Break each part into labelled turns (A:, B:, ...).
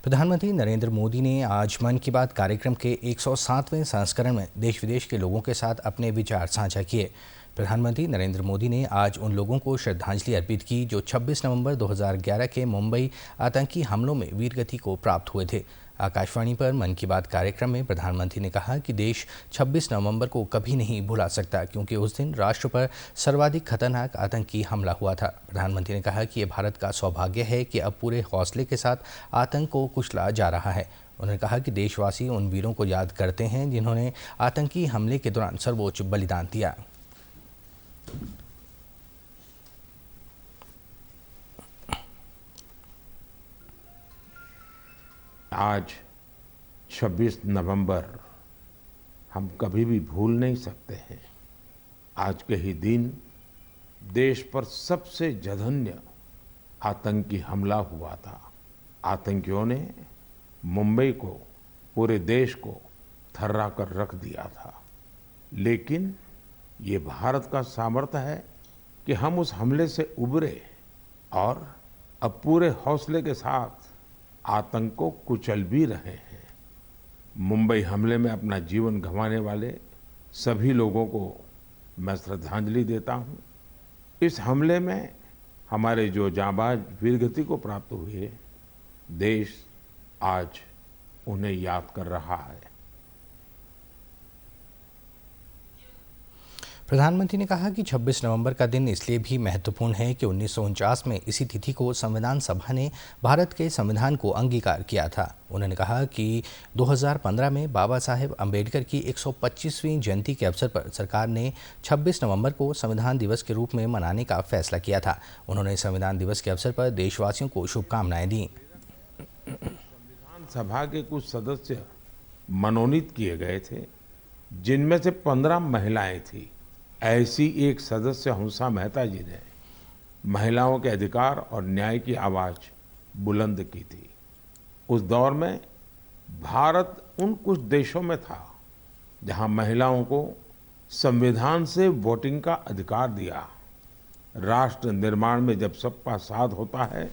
A: प्रधानमंत्री नरेंद्र मोदी ने आज मन की बात कार्यक्रम के 107वें संस्करण में देश विदेश के लोगों के साथ अपने विचार साझा किए। प्रधानमंत्री नरेंद्र मोदी ने आज उन लोगों को श्रद्धांजलि अर्पित की जो 26 नवंबर 2011 के मुंबई आतंकी हमलों में वीरगति को प्राप्त हुए थे। आकाशवाणी पर मन की बात कार्यक्रम में प्रधानमंत्री ने कहा कि देश 26 नवंबर को कभी नहीं भुला सकता, क्योंकि उस दिन राष्ट्र पर सर्वाधिक खतरनाक आतंकी हमला हुआ था। प्रधानमंत्री ने कहा कि ये भारत का सौभाग्य है कि अब पूरे हौसले के साथ आतंक को कुचला जा रहा है। उन्होंने कहा कि देशवासी उन वीरों को याद करते हैं जिन्होंने आतंकी हमले के दौरान सर्वोच्च बलिदान दिया।
B: आज 26 नवंबर हम कभी भी भूल नहीं सकते हैं। आज के ही दिन देश पर सबसे जघन्य आतंकी हमला हुआ था। आतंकियों ने मुंबई को, पूरे देश को थर्रा कर रख दिया था। लेकिन ये भारत का सामर्थ्य है कि हम उस हमले से उबरे और अब पूरे हौसले के साथ आतंक को कुचल भी रहे हैं। मुंबई हमले में अपना जीवन गंवाने वाले सभी लोगों को मैं श्रद्धांजलि देता हूं। इस हमले में हमारे जो जांबाज वीरगति को प्राप्त हुए, देश आज उन्हें याद कर रहा है।
A: प्रधानमंत्री ने कहा कि 26 नवंबर का दिन इसलिए भी महत्वपूर्ण है कि 1949 में इसी तिथि को संविधान सभा ने भारत के संविधान को अंगीकार किया था। उन्होंने कहा कि 2015 में बाबा साहेब अम्बेडकर की 125वीं जयंती के अवसर पर सरकार ने 26 नवंबर को संविधान दिवस के रूप में मनाने का फैसला किया था। उन्होंने संविधान दिवस के अवसर पर देशवासियों को शुभकामनाएं दी।
B: संविधान सभा के कुछ सदस्य मनोनीत किए गए थे, जिनमें से 15 महिलाएं थी। ऐसी एक सदस्य हंसा मेहता जी ने महिलाओं के अधिकार और न्याय की आवाज बुलंद की थी। उस दौर में भारत उन कुछ देशों में था जहां महिलाओं को संविधान से वोटिंग का अधिकार दिया। राष्ट्र निर्माण में जब सबका साथ होता है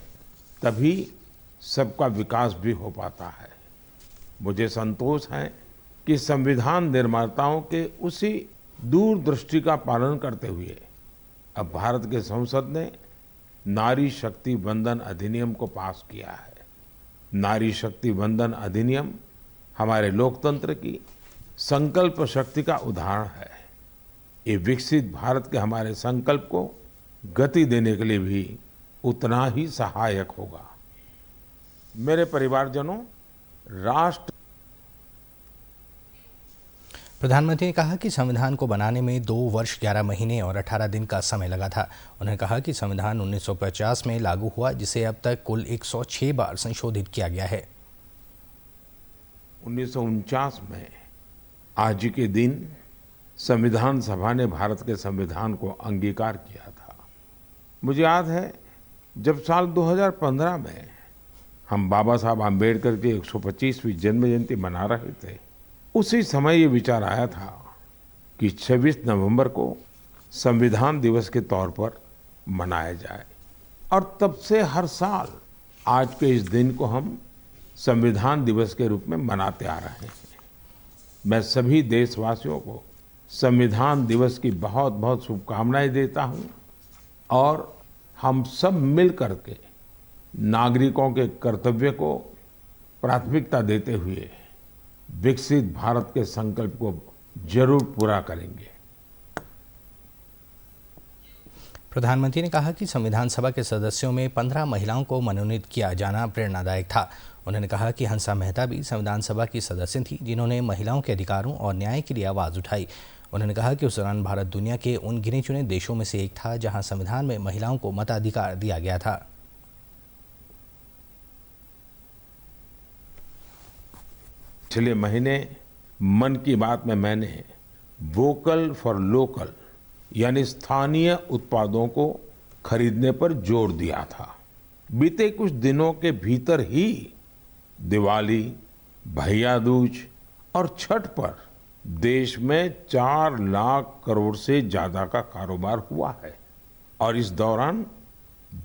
B: तभी सबका विकास भी हो पाता है। मुझे संतोष है कि संविधान निर्माताओं के उसी दूरदृष्टि का पालन करते हुए अब भारत के संसद ने नारी शक्ति वंदन अधिनियम को पास किया है। नारी शक्ति वंदन अधिनियम हमारे लोकतंत्र की संकल्प शक्ति का उदाहरण है। ये विकसित भारत के हमारे संकल्प को गति देने के लिए भी उतना ही सहायक होगा। मेरे परिवारजनों, राष्ट्र
A: प्रधानमंत्री ने कहा कि संविधान को बनाने में 2 वर्ष 11 महीने और 18 दिन का समय लगा था। उन्होंने कहा कि संविधान 1950 में लागू हुआ, जिसे अब तक कुल 106 बार संशोधित किया गया है।
B: 1949 में आज के दिन संविधान सभा ने भारत के संविधान को अंगीकार किया था। मुझे याद है जब साल 2015 में हम बाबा साहब आम्बेडकर की 125वीं जन्म जयंती मना रहे थे, उसी समय ये विचार आया था कि 26 नवंबर को संविधान दिवस के तौर पर मनाया जाए। और तब से हर साल आज के इस दिन को हम संविधान दिवस के रूप में मनाते आ रहे हैं। मैं सभी देशवासियों को संविधान दिवस की बहुत बहुत शुभकामनाएं देता हूं और हम सब मिल करके नागरिकों के कर्तव्य को प्राथमिकता देते हुए विकसित भारत के संकल्प को जरूर पूरा करेंगे।
A: प्रधानमंत्री ने कहा कि संविधान सभा के सदस्यों में 15 महिलाओं को मनोनीत किया जाना प्रेरणादायक था। उन्होंने कहा कि हंसा मेहता भी संविधान सभा की सदस्य थी जिन्होंने महिलाओं के अधिकारों और न्याय के लिए आवाज उठाई। उन्होंने कहा कि उस दौरान भारत दुनिया के उन गिने चुने देशों में से एक था जहां संविधान में महिलाओं को मताधिकार दिया गया था।
B: पिछले महीने मन की बात में मैंने वोकल फॉर लोकल यानी स्थानीय उत्पादों को खरीदने पर जोर दिया था। बीते कुछ दिनों के भीतर ही दिवाली, भैया दूज और छठ पर देश में 4 लाख करोड़ से ज्यादा का कारोबार हुआ है और इस दौरान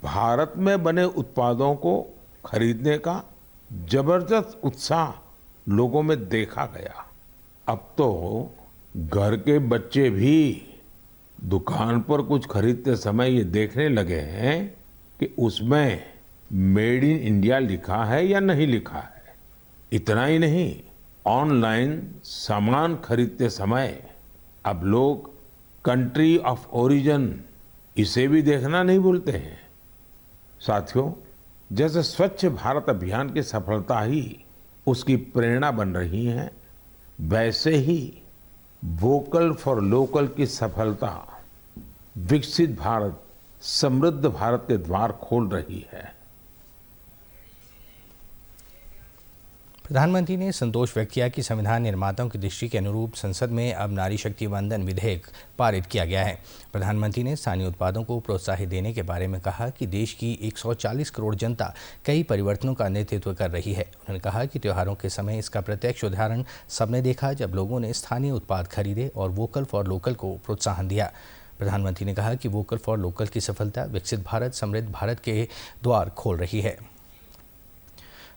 B: भारत में बने उत्पादों को खरीदने का जबरदस्त उत्साह लोगों में देखा गया। अब तो घर के बच्चे भी दुकान पर कुछ खरीदते समय ये देखने लगे हैं कि उसमें मेड इन इंडिया लिखा है या नहीं लिखा है। इतना ही नहीं, ऑनलाइन सामान खरीदते समय अब लोग कंट्री ऑफ ओरिजिन इसे भी देखना नहीं भूलते हैं। साथियों, जैसे स्वच्छ भारत अभियान की सफलता ही उसकी प्रेरणा बन रही है, वैसे ही वोकल फॉर लोकल की सफलता विकसित भारत, समृद्ध भारत के द्वार खोल रही है।
A: प्रधानमंत्री ने संतोष व्यक्त किया कि संविधान निर्माताओं की दृष्टि के अनुरूप संसद में अब नारी शक्ति वंदन विधेयक पारित किया गया है। प्रधानमंत्री ने स्थानीय उत्पादों को प्रोत्साहित देने के बारे में कहा कि देश की 140 करोड़ जनता कई परिवर्तनों का नेतृत्व कर रही है। उन्होंने कहा कि त्योहारों के समय इसका प्रत्यक्ष उदाहरण सबने देखा, जब लोगों ने स्थानीय उत्पाद खरीदे और वोकल फॉर लोकल को प्रोत्साहन दिया। प्रधानमंत्री ने कहा कि वोकल फॉर लोकल की सफलता विकसित भारत, समृद्ध भारत के द्वार खोल रही है।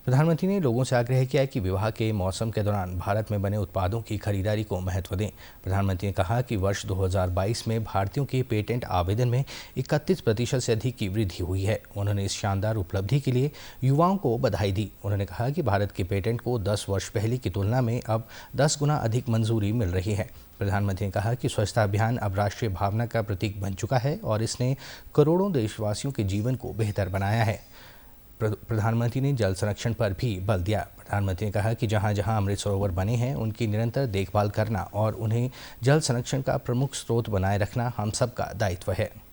A: प्रधानमंत्री ने लोगों से आग्रह किया कि विवाह के मौसम के दौरान भारत में बने उत्पादों की खरीदारी को महत्व दें। प्रधानमंत्री ने कहा कि वर्ष 2022 में भारतीयों के पेटेंट आवेदन में 31% से अधिक की वृद्धि हुई है। उन्होंने इस शानदार उपलब्धि के लिए युवाओं को बधाई दी। उन्होंने कहा कि भारत के पेटेंट को 10 वर्ष पहले की तुलना में अब 10 गुना अधिक मंजूरी मिल रही है। प्रधानमंत्री ने कहा कि स्वच्छता अभियान अब राष्ट्रीय भावना का प्रतीक बन चुका है और इसने करोड़ों देशवासियों के जीवन को बेहतर बनाया है। प्रधानमंत्री ने जल संरक्षण पर भी बल दिया। प्रधानमंत्री ने कहा कि जहां जहां अमृत सरोवर बने हैं उनकी निरंतर देखभाल करना और उन्हें जल संरक्षण का प्रमुख स्रोत बनाए रखना हम सबका दायित्व है।